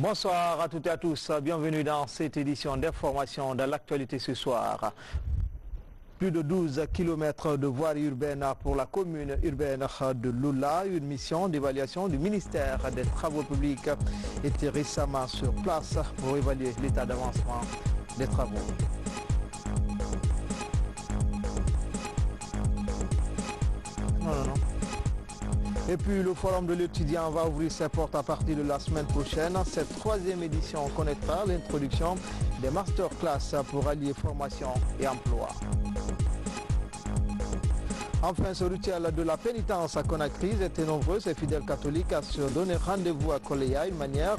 Bonsoir à toutes et à tous, bienvenue dans cette édition d'information de l'actualité ce soir. Plus de 12 km de voies urbaines pour la commune urbaine de Lula. Une mission d'évaluation du ministère des Travaux publics était récemment sur place pour évaluer l'état d'avancement des travaux. Et puis le forum de l'étudiant va ouvrir ses portes à partir de la semaine prochaine. Cette troisième édition connaîtra l'introduction des masterclass pour allier formation et emploi. Enfin, ce rituel de la pénitence à Conakry étaient nombreux, ces fidèles catholiques à se donner rendez-vous à Koleya, une manière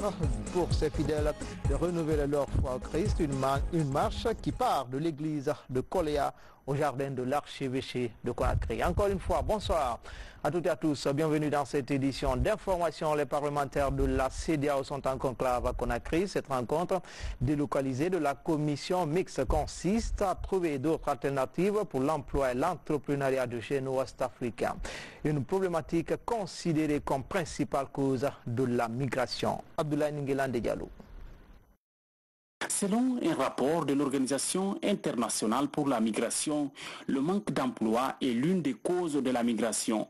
pour ces fidèles de renouveler leur foi au Christ, une marche qui part de l'église de Koleya au jardin de l'archevêché de Conakry. Encore une fois, bonsoir à toutes et à tous. Bienvenue dans cette édition d'information. Les parlementaires de la CEDEAO sont en conclave à Conakry. Cette rencontre délocalisée de la commission mixte consiste à trouver d'autres alternatives pour l'emploi et l'entrepreneuriat de jeunes ouest-africains. Une problématique considérée comme principale cause de la migration. Abdoulaye Ningelande Diallo. Selon un rapport de l'Organisation internationale pour la migration, le manque d'emploi est l'une des causes de la migration.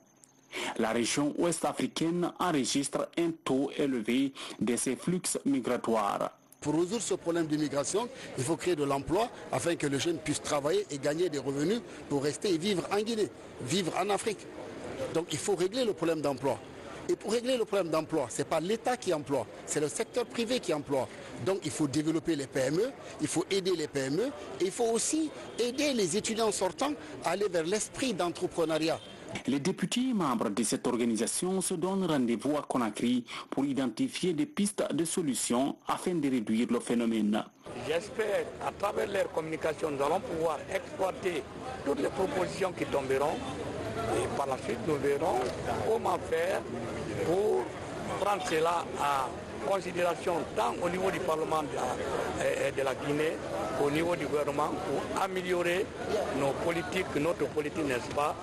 La région ouest-africaine enregistre un taux élevé de ces flux migratoires. Pour résoudre ce problème d'immigration, il faut créer de l'emploi afin que les jeunes puissent travailler et gagner des revenus pour rester et vivre en Guinée, vivre en Afrique. Donc il faut régler le problème d'emploi. Et pour régler le problème d'emploi, ce n'est pas l'État qui emploie, c'est le secteur privé qui emploie. Donc il faut développer les PME, il faut aider les PME et il faut aussi aider les étudiants sortants à aller vers l'esprit d'entrepreneuriat. Les députés membres de cette organisation se donnent rendez-vous à Conakry pour identifier des pistes de solutions afin de réduire le phénomène. J'espère qu'à travers leur communication, nous allons pouvoir exploiter toutes les propositions qui tomberont et par la suite nous verrons comment faire pour prendre cela en considération tant au niveau du Parlement de la Guinée qu'au niveau du gouvernement pour améliorer nos politiques, notre politique, n'est-ce pas,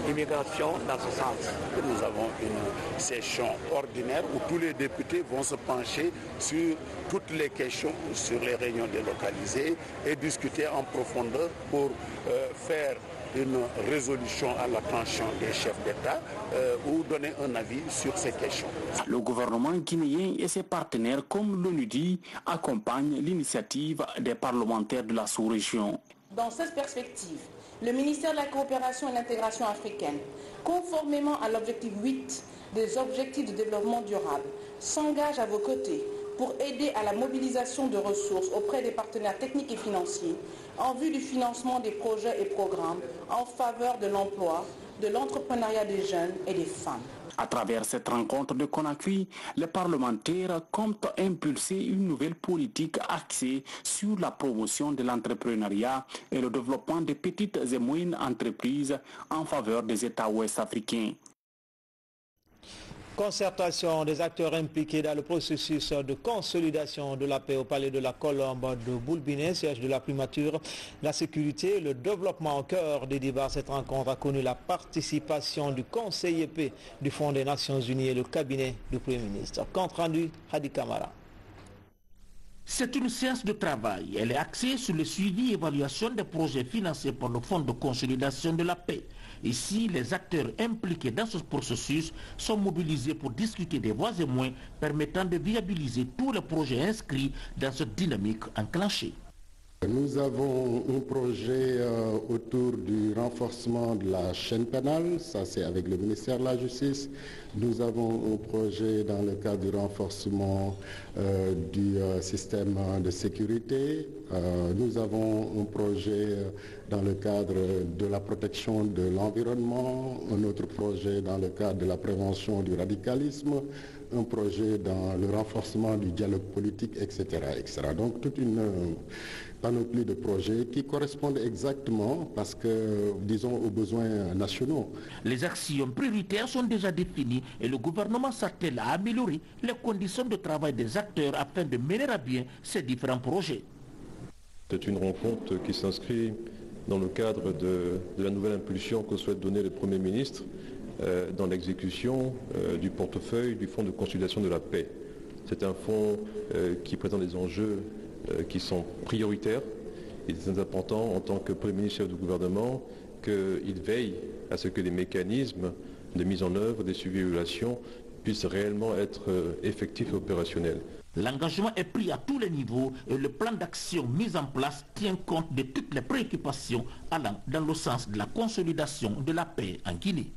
d'immigration dans ce sens. Nous avons une session ordinaire où tous les députés vont se pencher sur toutes les questions sur les réunions délocalisées et discuter en profondeur pour faire une résolution à l'attention des chefs d'État ou donner un avis sur ces questions. Le gouvernement guinéen et ses partenaires, comme l'ONUDI, accompagnent l'initiative des parlementaires de la sous-région. Dans cette perspective, le ministère de la Coopération et de l'Intégration africaine, conformément à l'objectif 8 des objectifs de développement durable, s'engage à vos côtés pour aider à la mobilisation de ressources auprès des partenaires techniques et financiers en vue du financement des projets et programmes en faveur de l'emploi, de l'entrepreneuriat des jeunes et des femmes. À travers cette rencontre de Conakry, les parlementaires comptent impulser une nouvelle politique axée sur la promotion de l'entrepreneuriat et le développement des petites et moyennes entreprises en faveur des États ouest-africains. Concertation des acteurs impliqués dans le processus de consolidation de la paix au palais de la Colombe de Boulbiné, siège de la primature, la sécurité et le développement au cœur des débats. Cette rencontre a connu la participation du conseiller paix du Fonds des Nations Unies et le cabinet du Premier ministre. Compte rendu, Hadi Kamara. C'est une séance de travail. Elle est axée sur le suivi et évaluation des projets financés par le Fonds de consolidation de la paix. Ici, les acteurs impliqués dans ce processus sont mobilisés pour discuter des voies et moyens permettant de viabiliser tous les projets inscrits dans cette dynamique enclenchée. Nous avons un projet autour du renforcement de la chaîne pénale, ça c'est avec le ministère de la Justice. Nous avons un projet dans le cadre du renforcement du système de sécurité. Nous avons un projet dans le cadre de la protection de l'environnement, un autre projet dans le cadre de la prévention du radicalisme, un projet dans le renforcement du dialogue politique, etc. etc. Donc toute une panoplie de projets qui correspondent exactement, parce que, disons, aux besoins nationaux. Les actions prioritaires sont déjà définies et le gouvernement s'attelle à améliorer les conditions de travail des acteurs afin de mener à bien ces différents projets. C'est une rencontre qui s'inscrit dans le cadre de la nouvelle impulsion que souhaite donner le Premier ministre dans l'exécution du portefeuille du Fonds de consolidation de la paix. C'est un fonds qui présente des enjeux qui sont prioritaires. Il est très important en tant que Premier ministre chef du gouvernement qu'il veille à ce que les mécanismes de mise en œuvre des suivis et évaluations puissent réellement être effectifs et opérationnels. L'engagement est pris à tous les niveaux et le plan d'action mis en place tient compte de toutes les préoccupations allant dans le sens de la consolidation de la paix en Guinée.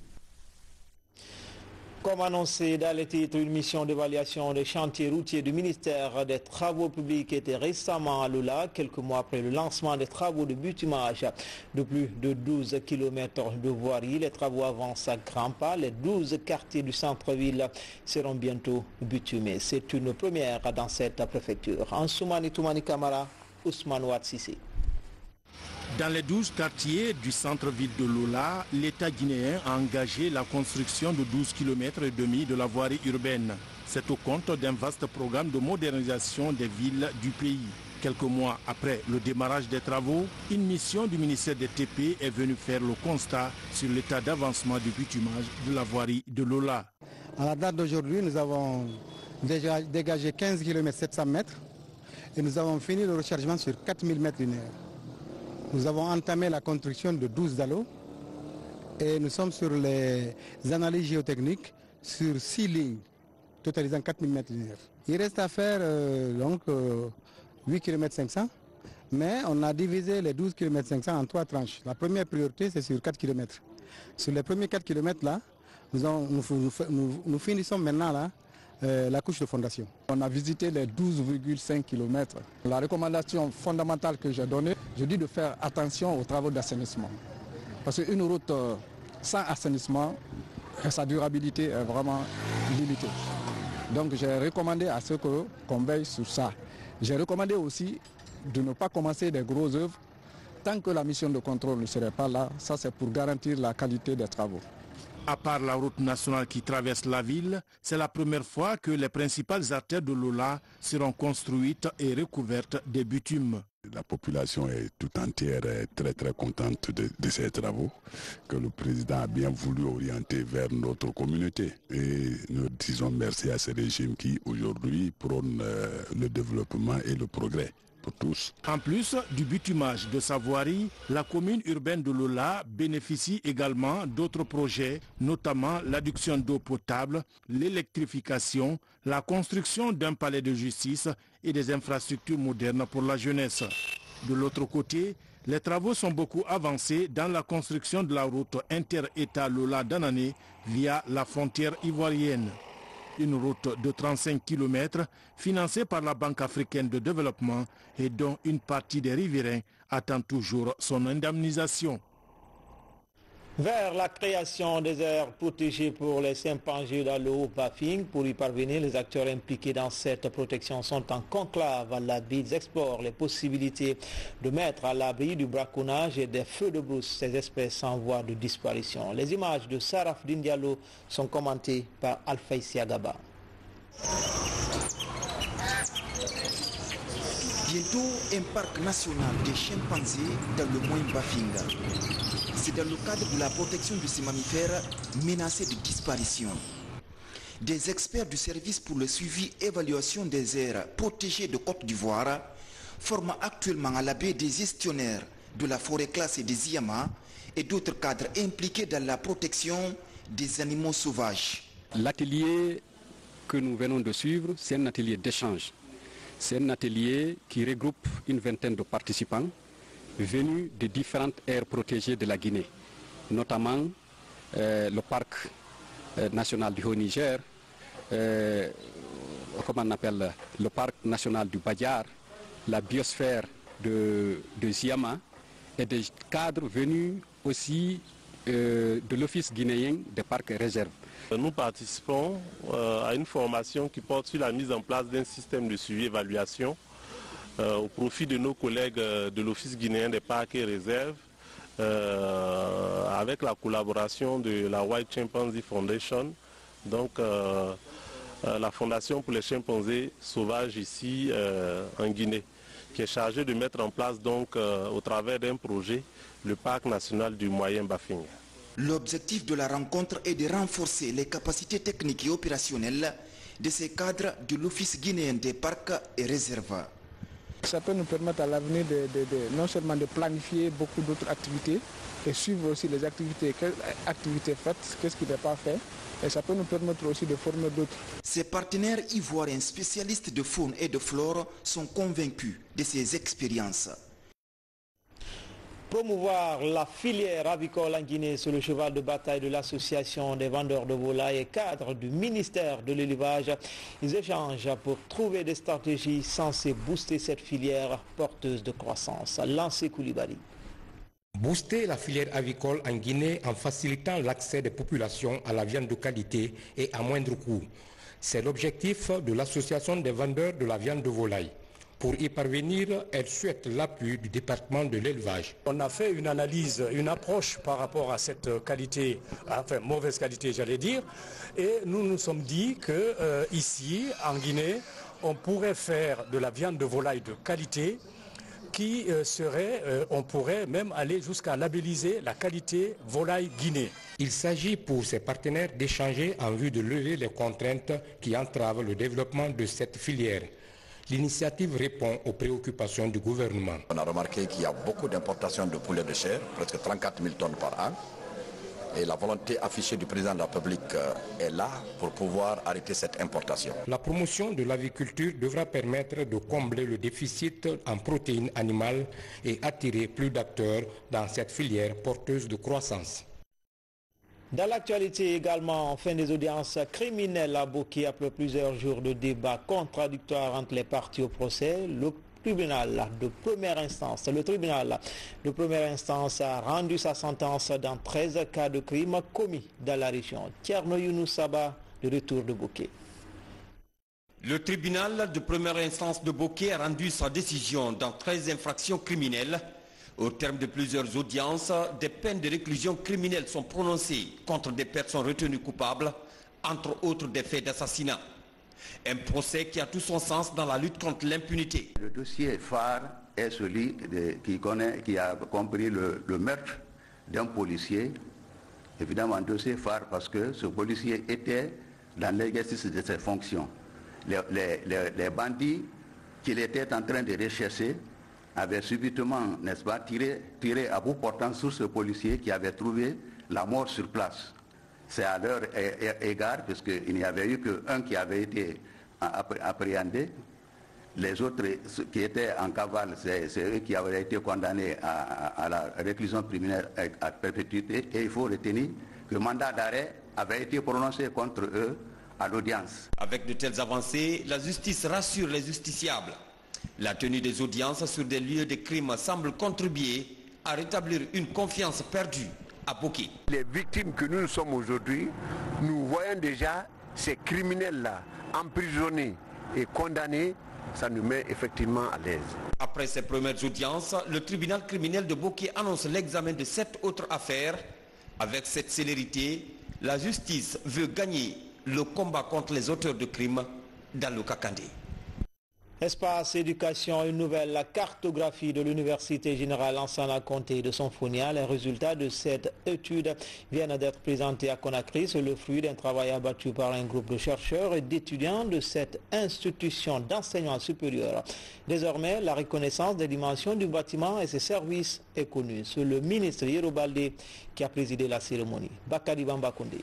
Comme annoncé dans les titres, une mission d'évaluation des chantiers routiers du ministère des Travaux publics était récemment à Lola, quelques mois après le lancement des travaux de bitumage de plus de 12 km de voirie. Les travaux avancent à grands pas. Les 12 quartiers du centre-ville seront bientôt bitumés. C'est une première dans cette préfecture. Ansoumani Toumani Kamara, Ousmane Ouatsissé. Dans les 12 quartiers du centre-ville de Lola, l'État guinéen a engagé la construction de 12 km et demi de la voirie urbaine. C'est au compte d'un vaste programme de modernisation des villes du pays. Quelques mois après le démarrage des travaux, une mission du ministère des TP est venue faire le constat sur l'état d'avancement du bitumage de la voirie de Lola. À la date d'aujourd'hui, nous avons déjà dégagé 15 km 700 mètres et nous avons fini le rechargement sur 4000 mètres linéaires. Nous avons entamé la construction de 12 dallos et nous sommes sur les analyses géotechniques sur 6 lignes, totalisant 4000 mètres linéaires. Il reste à faire 8 km 500, mais on a divisé les 12 km 500 en 3 tranches. La première priorité, c'est sur 4 km. Sur les premiers 4 km là, nous finissons maintenant là, la couche de fondation. On a visité les 12,5 km. La recommandation fondamentale que j'ai donnée, je dis de faire attention aux travaux d'assainissement. Parce qu'une route sans assainissement, sa durabilité est vraiment limitée. Donc j'ai recommandé à ceux qu'on veille sur ça. J'ai recommandé aussi de ne pas commencer des grosses œuvres tant que la mission de contrôle ne serait pas là. Ça, c'est pour garantir la qualité des travaux. À part la route nationale qui traverse la ville, c'est la première fois que les principales artères de Lola seront construites et recouvertes de bitume. La population est tout entière très contente de ces travaux que le président a bien voulu orienter vers notre communauté. Et nous disons merci à ce régime qui aujourd'hui prône le développement et le progrès. Pour tous. En plus du bitumage de sa voirie, la commune urbaine de Lola bénéficie également d'autres projets, notamment l'adduction d'eau potable, l'électrification, la construction d'un palais de justice et des infrastructures modernes pour la jeunesse. De l'autre côté, les travaux sont beaucoup avancés dans la construction de la route inter-État Lola-Danané via la frontière ivoirienne. Une route de 35 km financée par la Banque africaine de développement et dont une partie des riverains attend toujours son indemnisation. Vers la création des aires protégées pour les chimpanzés dans le Haut-Bafing. Pour y parvenir, les acteurs impliqués dans cette protection sont en conclave à l'abri. Ils explorent les possibilités de mettre à l'abri du braconnage et des feux de brousse ces espèces en voie de disparition. Les images de Sarafdine Diallo sont commentées par Alphaïsia Gaba. Bientôt, un parc national des chimpanzés dans le Moyen-Bafing. C'est dans le cadre de la protection de ces mammifères menacés de disparition. Des experts du service pour le suivi et évaluation des aires protégées de Côte d'Ivoire forment actuellement à la baie des gestionnaires de la forêt classée des Ziama et d'autres cadres impliqués dans la protection des animaux sauvages. L'atelier que nous venons de suivre, c'est un atelier d'échange. C'est un atelier qui regroupe une vingtaine de participants venus de différentes aires protégées de la Guinée, notamment le parc national du Haut-Niger, comment on appelle, le parc national du Badiar, la biosphère de Ziama et des cadres venus aussi de l'Office guinéen des parcs et réserves. Nous participons à une formation qui porte sur la mise en place d'un système de suivi et évaluation au profit de nos collègues de l'Office guinéen des parcs et réserves avec la collaboration de la White Chimpanzee Foundation, donc la fondation pour les chimpanzés sauvages ici en Guinée, qui est chargée de mettre en place donc au travers d'un projet le parc national du Moyen-Bafing. L'objectif de la rencontre est de renforcer les capacités techniques et opérationnelles de ces cadres de l'Office guinéen des parcs et réservoirs. Ça peut nous permettre à l'avenir non seulement de planifier beaucoup d'autres activités et suivre aussi les activités, quelles activités faites, qu'est-ce qui n'est pas fait. Et ça peut nous permettre aussi de former d'autres. Ces partenaires ivoiriens spécialistes de faune et de flore sont convaincus de ces expériences. Promouvoir la filière avicole en Guinée sur le cheval de bataille de l'association des vendeurs de volailles et cadre du ministère de l'élevage. Ils échangent pour trouver des stratégies censées booster cette filière porteuse de croissance. Lancé Koulibaly. Booster la filière avicole en Guinée en facilitant l'accès des populations à la viande de qualité et à moindre coût. C'est l'objectif de l'association des vendeurs de la viande de volaille. Pour y parvenir, elle souhaite l'appui du département de l'élevage. On a fait une analyse, une approche par rapport à cette qualité, enfin mauvaise qualité j'allais dire, et nous nous sommes dit que ici, en Guinée, on pourrait faire de la viande de volaille de qualité qui on pourrait même aller jusqu'à labelliser la qualité volaille Guinée. Il s'agit pour ses partenaires d'échanger en vue de lever les contraintes qui entravent le développement de cette filière. L'initiative répond aux préoccupations du gouvernement. On a remarqué qu'il y a beaucoup d'importations de poulet de chair, presque 34 000 tonnes par an. Et la volonté affichée du président de la République est là pour pouvoir arrêter cette importation. La promotion de l'aviculture devra permettre de combler le déficit en protéines animales et attirer plus d'acteurs dans cette filière porteuse de croissance. Dans l'actualité également, fin des audiences criminelles à Boké après plusieurs jours de débats contradictoires entre les parties au procès. Le tribunal de première instance a rendu sa sentence dans 13 cas de crimes commis dans la région. Thierno Younoussaba, de retour de Boké. Le tribunal de première instance de Boké a rendu sa décision dans 13 infractions criminelles. Au terme de plusieurs audiences, des peines de réclusion criminelle sont prononcées contre des personnes retenues coupables, entre autres des faits d'assassinat. Un procès qui a tout son sens dans la lutte contre l'impunité. Le dossier phare est celui qui a compris le meurtre d'un policier. Évidemment, un dossier phare parce que ce policier était dans l'exercice de ses fonctions. Les bandits qu'il était en train de rechercher avaient subitement, n'est-ce pas, tiré à bout portant sur ce policier qui avait trouvé la mort sur place. C'est à leur égard, puisqu'il n'y avait eu qu'un qui avait été appréhendé. Les autres qui étaient en cavale, c'est eux qui avaient été condamnés à la réclusion criminelle à perpétuité. Et il faut retenir que le mandat d'arrêt avait été prononcé contre eux à l'audience. Avec de telles avancées, la justice rassure les justiciables. La tenue des audiences sur des lieux de crime semble contribuer à rétablir une confiance perdue à Boké. Les victimes que nous sommes aujourd'hui, nous voyons déjà ces criminels-là emprisonnés et condamnés, ça nous met effectivement à l'aise. Après ces premières audiences, le tribunal criminel de Boké annonce l'examen de 7 autres affaires. Avec cette célérité, la justice veut gagner le combat contre les auteurs de crimes dans le Kakandé. Espace éducation, une nouvelle cartographie de l'Université générale Lansana Conté de Sonfonia. Les résultats de cette étude viennent d'être présentés à Conakry. C'est le fruit d'un travail abattu par un groupe de chercheurs et d'étudiants de cette institution d'enseignement supérieur. Désormais, la reconnaissance des dimensions du bâtiment et ses services est connue. C'est le ministre Yero Baldé qui a présidé la cérémonie. Bakari Bamba Kondé.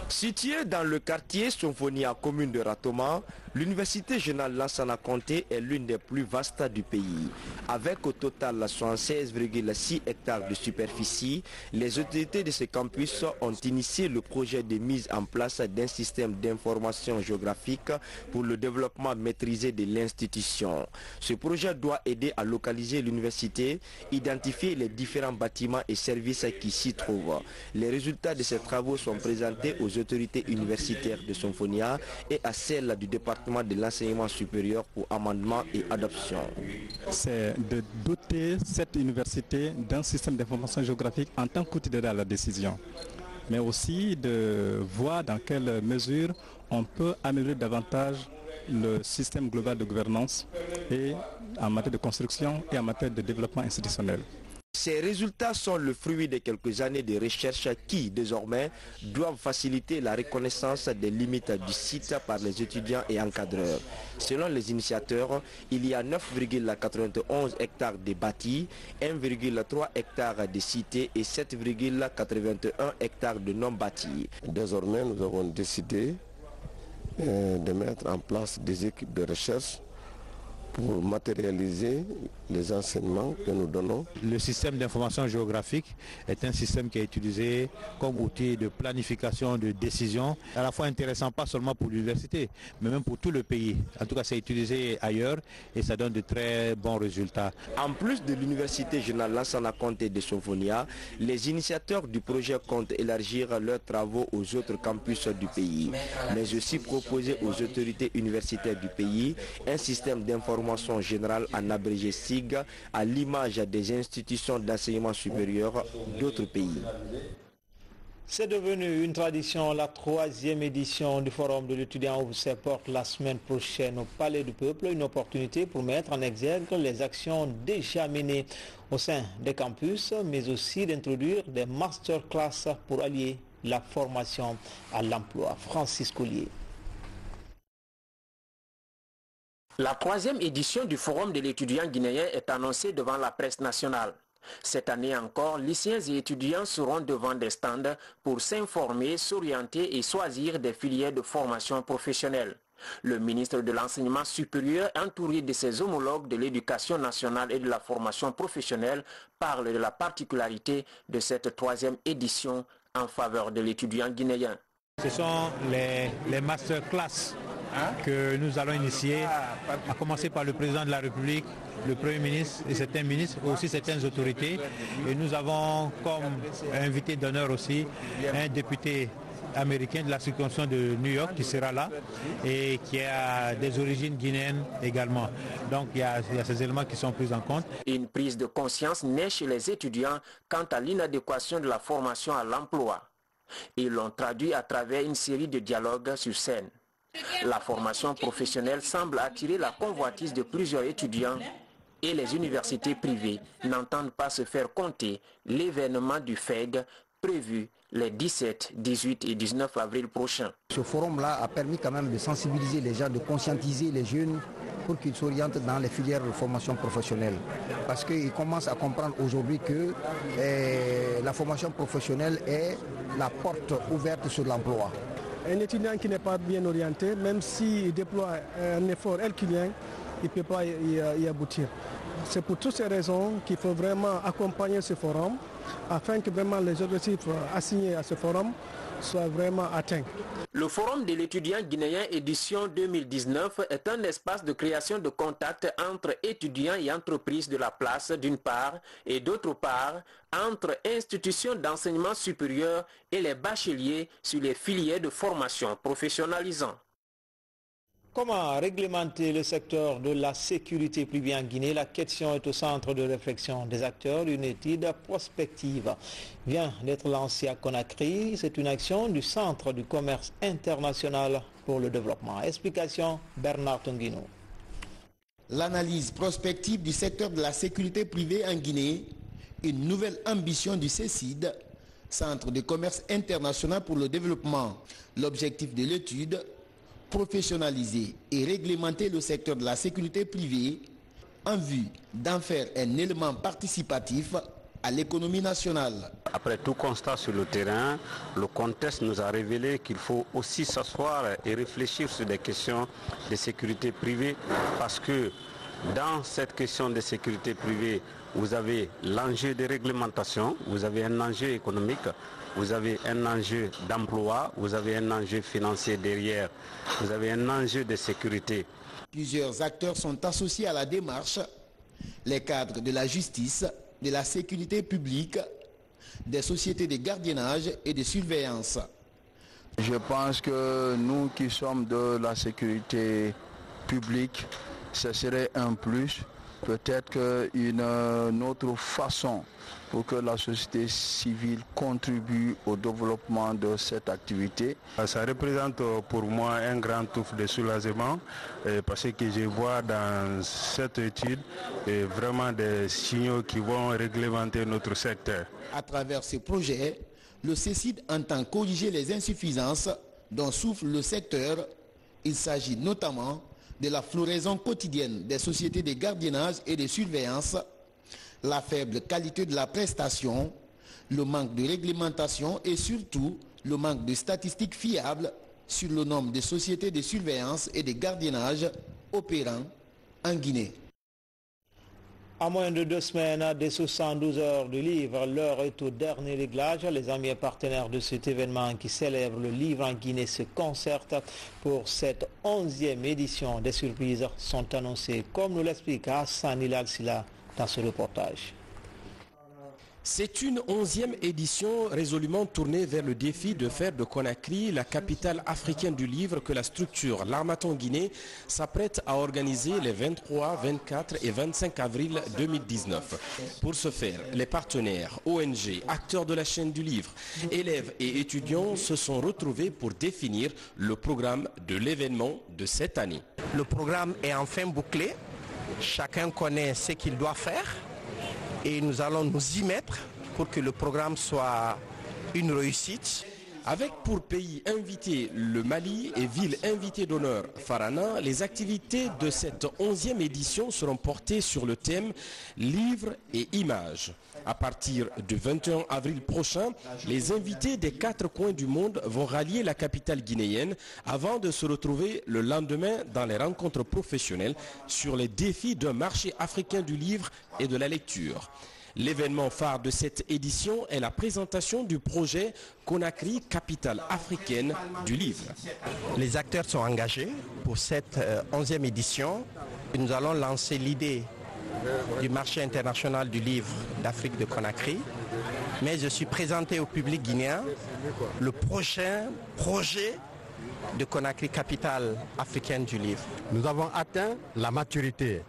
Située dans le quartier Sonfonia, commune de Ratoma, l'Université générale Lansana Conté est l'une des plus vastes du pays. Avec au total 76,6 hectares de superficie, les autorités de ce campus ont initié le projet de mise en place d'un système d'information géographique pour le développement maîtrisé de l'institution. Ce projet doit aider à localiser l'université, identifier les différents bâtiments et services qui s'y trouvent. Les résultats de ces travaux sont présentés aux autorités universitaires de Sonfonia et à celles du département de l'enseignement supérieur pour amendement et adoption. C'est de doter cette université d'un système d'information géographique en tant qu'outil d'aide à la décision, mais aussi de voir dans quelle mesure on peut améliorer davantage le système global de gouvernance et en matière de construction et en matière de développement institutionnel. Ces résultats sont le fruit de quelques années de recherche qui, désormais, doivent faciliter la reconnaissance des limites du site par les étudiants et encadreurs. Selon les initiateurs, il y a 9,91 hectares de bâtis, 1,3 hectares de cités et 7,81 hectares de non bâtis. Désormais, nous avons décidé de mettre en place des équipes de recherche pour matérialiser les enseignements que nous donnons. Le système d'information géographique est un système qui est utilisé comme outil de planification, de décision, à la fois intéressant pas seulement pour l'université, mais même pour tout le pays. En tout cas, c'est utilisé ailleurs et ça donne de très bons résultats. En plus de l'université générale Lansana Conté de Sofonia, les initiateurs du projet comptent élargir leurs travaux aux autres campus du pays, mais aussi proposer aux autorités universitaires du pays un système d'information générale en abrégé SIG à l'image des institutions d'enseignement supérieur d'autres pays. C'est devenu une tradition. La 3e édition du Forum de l'étudiant ouvre ses portes la semaine prochaine au Palais du Peuple. Une opportunité pour mettre en exergue les actions déjà menées au sein des campus, mais aussi d'introduire des masterclass pour allier la formation à l'emploi. Francis Collier. La 3e édition du Forum de l'étudiant guinéen est annoncée devant la presse nationale. Cette année encore, lycéens et étudiants seront devant des stands pour s'informer, s'orienter et choisir des filières de formation professionnelle. Le ministre de l'Enseignement supérieur, entouré de ses homologues de l'Éducation nationale et de la formation professionnelle, parle de la particularité de cette 3e édition en faveur de l'étudiant guinéen. Ce sont les masterclass que nous allons initier, à commencer par le président de la République, le Premier ministre et certains ministres, aussi certaines autorités. Et nous avons comme invité d'honneur aussi un député américain de la circonscription de New York qui sera là et qui a des origines guinéennes également. Donc il y a ces éléments qui sont pris en compte. Une prise de conscience naît chez les étudiants quant à l'inadéquation de la formation à l'emploi. Ils l'ont traduit à travers une série de dialogues sur scène. La formation professionnelle semble attirer la convoitise de plusieurs étudiants et les universités privées n'entendent pas se faire compter l'événement du FEG prévu les 17, 18 et 19 avril prochains. Ce forum-là a permis quand même de sensibiliser les gens, de conscientiser les jeunes pour qu'ils s'orientent dans les filières de formation professionnelle. Parce qu'ils commencent à comprendre aujourd'hui que la formation professionnelle est la porte ouverte sur l'emploi. Un étudiant qui n'est pas bien orienté, même s'il déploie un effort herculien, il ne peut pas y aboutir. C'est pour toutes ces raisons qu'il faut vraiment accompagner ce forum afin que vraiment les objectifs assignés à ce forum soient vraiment atteints. Le Forum de l'étudiant guinéen édition 2019 est un espace de création de contacts entre étudiants et entreprises de la place d'une part et d'autre part entre institutions d'enseignement supérieur et les bacheliers sur les filières de formation professionnalisant. Comment réglementer le secteur de la sécurité privée en Guinée? La question est au centre de réflexion des acteurs. Une étude prospective vient d'être lancée à Conakry. C'est une action du Centre du commerce international pour le développement. Explication, Bernard Tonguino. L'analyse prospective du secteur de la sécurité privée en Guinée, une nouvelle ambition du CECID, Centre de commerce international pour le développement. L'objectif de l'étude, professionnaliser et réglementer le secteur de la sécurité privée en vue d'en faire un élément participatif à l'économie nationale. Après tout constat sur le terrain, le contexte nous a révélé qu'il faut aussi s'asseoir et réfléchir sur des questions de sécurité privée parce que dans cette question de sécurité privée, vous avez l'enjeu de réglementation, vous avez un enjeu économique, vous avez un enjeu d'emploi, vous avez un enjeu financier derrière, vous avez un enjeu de sécurité. Plusieurs acteurs sont associés à la démarche, les cadres de la justice, de la sécurité publique, des sociétés de gardiennage et de surveillance. Je pense que nous qui sommes de la sécurité publique, ce serait un plus peut-être qu'une autre façon pour que la société civile contribue au développement de cette activité. Ça représente pour moi un grand souffle de soulagement parce que je vois dans cette étude vraiment des signaux qui vont réglementer notre secteur. À travers ce projet, le CECID entend corriger les insuffisances dont souffre le secteur. Il s'agit notamment de la floraison quotidienne des sociétés de gardiennage et de surveillance, la faible qualité de la prestation, le manque de réglementation et surtout le manque de statistiques fiables sur le nombre de sociétés de surveillance et de gardiennage opérant en Guinée. À moins de 2 semaines des 72 heures du livre, l'heure est au dernier réglage. Les amis et partenaires de cet événement qui célèbre le livre en Guinée se concertent pour cette 11e édition. Des surprises sont annoncées, comme nous l'explique Hassan Hilal Silla dans ce reportage. C'est une 11e édition résolument tournée vers le défi de faire de Conakry la capitale africaine du livre que la structure L'Harmattan Guinée s'apprête à organiser les 23, 24 et 25 avril 2019. Pour ce faire, les partenaires, ONG, acteurs de la chaîne du livre, élèves et étudiants se sont retrouvés pour définir le programme de l'événement de cette année. Le programme est enfin bouclé, chacun connaît ce qu'il doit faire. Et nous allons nous y mettre pour que le programme soit une réussite. Avec pour pays invité le Mali et ville invitée d'honneur Farana, les activités de cette 11e édition seront portées sur le thème livres et images. À partir du 21 avril prochain, les invités des 4 coins du monde vont rallier la capitale guinéenne avant de se retrouver le lendemain dans les rencontres professionnelles sur les défis d'un marché africain du livre et de la lecture. L'événement phare de cette édition est la présentation du projet Conakry, capitale africaine du livre. Les acteurs sont engagés pour cette 11e édition. Nous allons lancer l'idée du marché international du livre d'Afrique de Conakry. Mais je suis présenté au public guinéen le prochain projet de Conakry, capitale africaine du livre. Nous avons atteint la maturité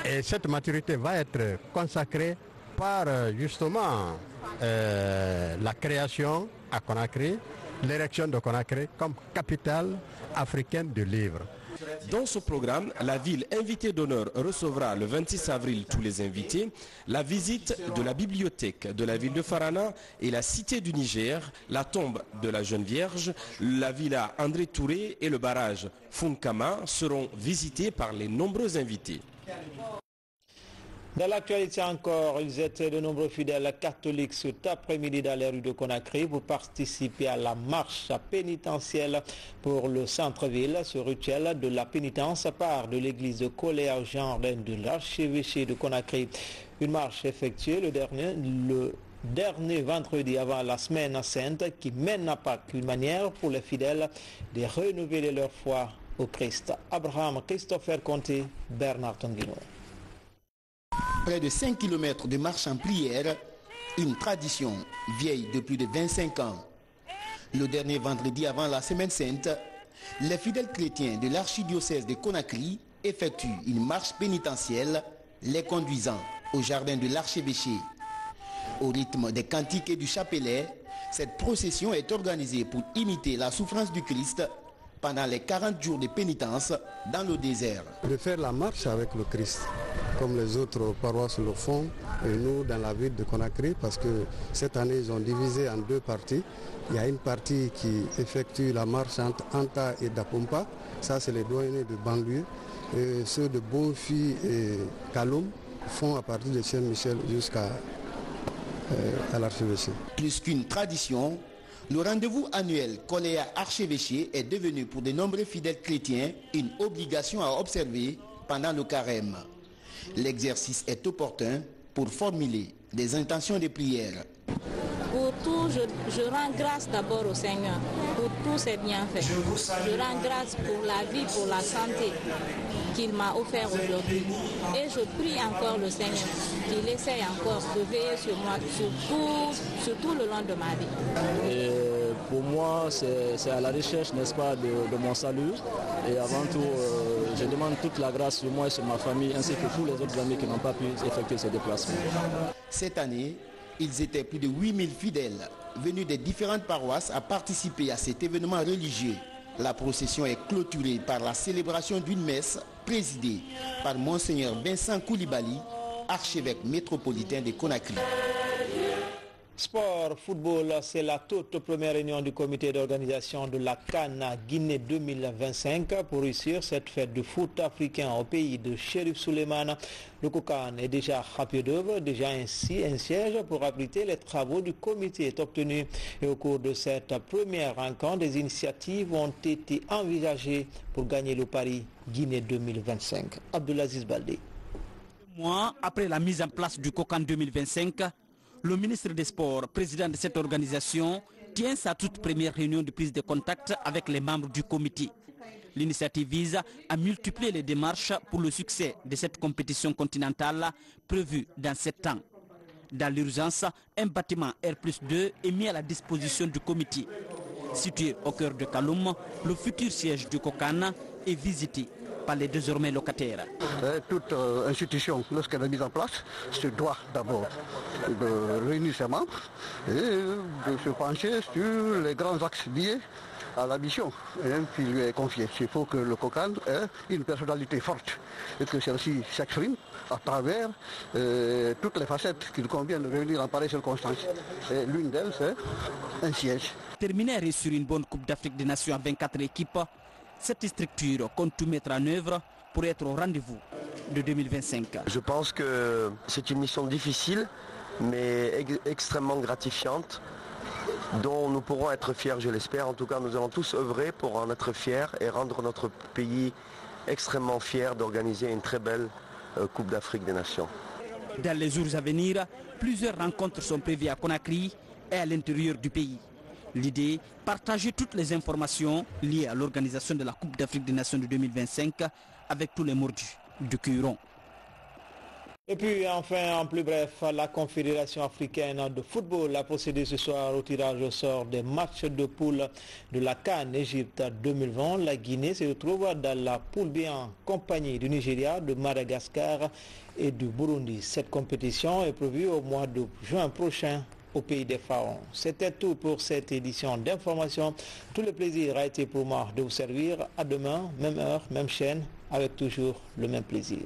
et cette maturité va être consacrée par justement la création à Conakry, l'érection de Conakry comme capitale africaine du livre. Dans ce programme, la ville invitée d'honneur recevra le 26 avril tous les invités, la visite de la bibliothèque de la ville de Farana et la cité du Niger, la tombe de la Jeune Vierge, la villa André Touré et le barrage Funkama seront visités par les nombreux invités. Dans l'actualité encore, ils étaient de nombreux fidèles catholiques cet après-midi dans les rues de Conakry pour participer à la marche pénitentielle pour le centre-ville. Ce rituel de la pénitence part de l'église de Collé-Jardin de l'archevêché de Conakry. Une marche effectuée le dernier vendredi avant la semaine sainte qui mène à Pâques, une manière pour les fidèles de renouveler leur foi au Christ. Abraham Christopher Conté, Bernard Tonguino. Près de 5 km de marche en prière, une tradition vieille de plus de 25 ans. Le dernier vendredi avant la Semaine Sainte, les fidèles chrétiens de l'archidiocèse de Conakry effectuent une marche pénitentielle, les conduisant au jardin de l'archevêché. Au rythme des cantiques et du chapelet, cette procession est organisée pour imiter la souffrance du Christ pendant les 40 jours de pénitence dans le désert. De faire la marche avec le Christ, comme les autres paroisses le font, et nous dans la ville de Conakry, parce que cette année ils ont divisé en 2 parties. Il y a une partie qui effectue la marche entre Anta et Dapompa, ça c'est les douaniers de banlieue, et ceux de Bonfi et Kaloum font à partir de Saint-Michel jusqu'à l'archevêché. Plus qu'une tradition, le rendez-vous annuel Collé-Archevêché est devenu pour de nombreux fidèles chrétiens une obligation à observer pendant le carême. L'exercice est opportun pour formuler des intentions de prière. Pour tout, je rends grâce d'abord au Seigneur pour tous ses bienfaits. Je rends grâce pour la vie, pour la santé qu'il m'a offert aujourd'hui. Et je prie encore le Seigneur qu'il essaye encore de veiller sur moi, surtout le long de ma vie. Et pour moi, c'est à la recherche, n'est-ce pas, de mon salut. Et avant tout, je demande toute la grâce sur moi et sur ma famille ainsi que tous les autres amis qui n'ont pas pu effectuer ce déplacement. Cette année, ils étaient plus de 8000 fidèles venus des différentes paroisses à participer à cet événement religieux. La procession est clôturée par la célébration d'une messe présidée par Monseigneur Vincent Koulibaly, archevêque métropolitain de Conakry. Sport, football, c'est la toute première réunion du comité d'organisation de la CAN Guinée 2025 pour réussir cette fête de foot africain au pays de Chérif Souleymane. Le COCAN est déjà à pied d'œuvre, déjà ainsi un siège pour abriter les travaux du comité est obtenu. Et au cours de cette première rencontre, des initiatives ont été envisagées pour gagner le pari Guinée 2025. Abdelaziz Baldé. Un mois après la mise en place du COCAN 2025, le ministre des Sports, président de cette organisation, tient sa toute première réunion de prise de contact avec les membres du comité. L'initiative vise à multiplier les démarches pour le succès de cette compétition continentale prévue dans 7 ans. Dans l'urgence, un bâtiment R+2 est mis à la disposition du comité. Situé au cœur de Kaloum, le futur siège du COCAN est visité par les désormais locataires. Toute institution, lorsqu'elle est mise en place, se doit d'abord de réunir ses membres et de se pencher sur les grands axes liés à la mission qui lui est confiée. Il faut que le COCAN ait une personnalité forte et que celle-ci s'exprime à travers toutes les facettes qu'il convient de réunir en pareille circonstance. Et l'une d'elles, c'est un siège. Terminée sur une bonne Coupe d'Afrique des Nations à 24 équipes, cette structure compte tout mettre en œuvre pour être au rendez-vous de 2025. Je pense que c'est une mission difficile, mais extrêmement gratifiante, dont nous pourrons être fiers, je l'espère. En tout cas, nous allons tous œuvrer pour en être fiers et rendre notre pays extrêmement fier d'organiser une très belle Coupe d'Afrique des Nations. Dans les jours à venir, plusieurs rencontres sont prévues à Conakry et à l'intérieur du pays. L'idée, partager toutes les informations liées à l'organisation de la Coupe d'Afrique des Nations de 2025 avec tous les mordus du Curon. Et puis enfin, en plus bref, la Confédération africaine de football a procédé ce soir au tirage au sort des matchs de poule de la CAN Égypte 2020. La Guinée se retrouve dans la poule B en compagnie du Nigeria, de Madagascar et du Burundi. Cette compétition est prévue au mois de juin prochain au pays des pharaons. C'était tout pour cette édition d'information. Tout le plaisir a été pour moi de vous servir. À demain, même heure, même chaîne, avec toujours le même plaisir.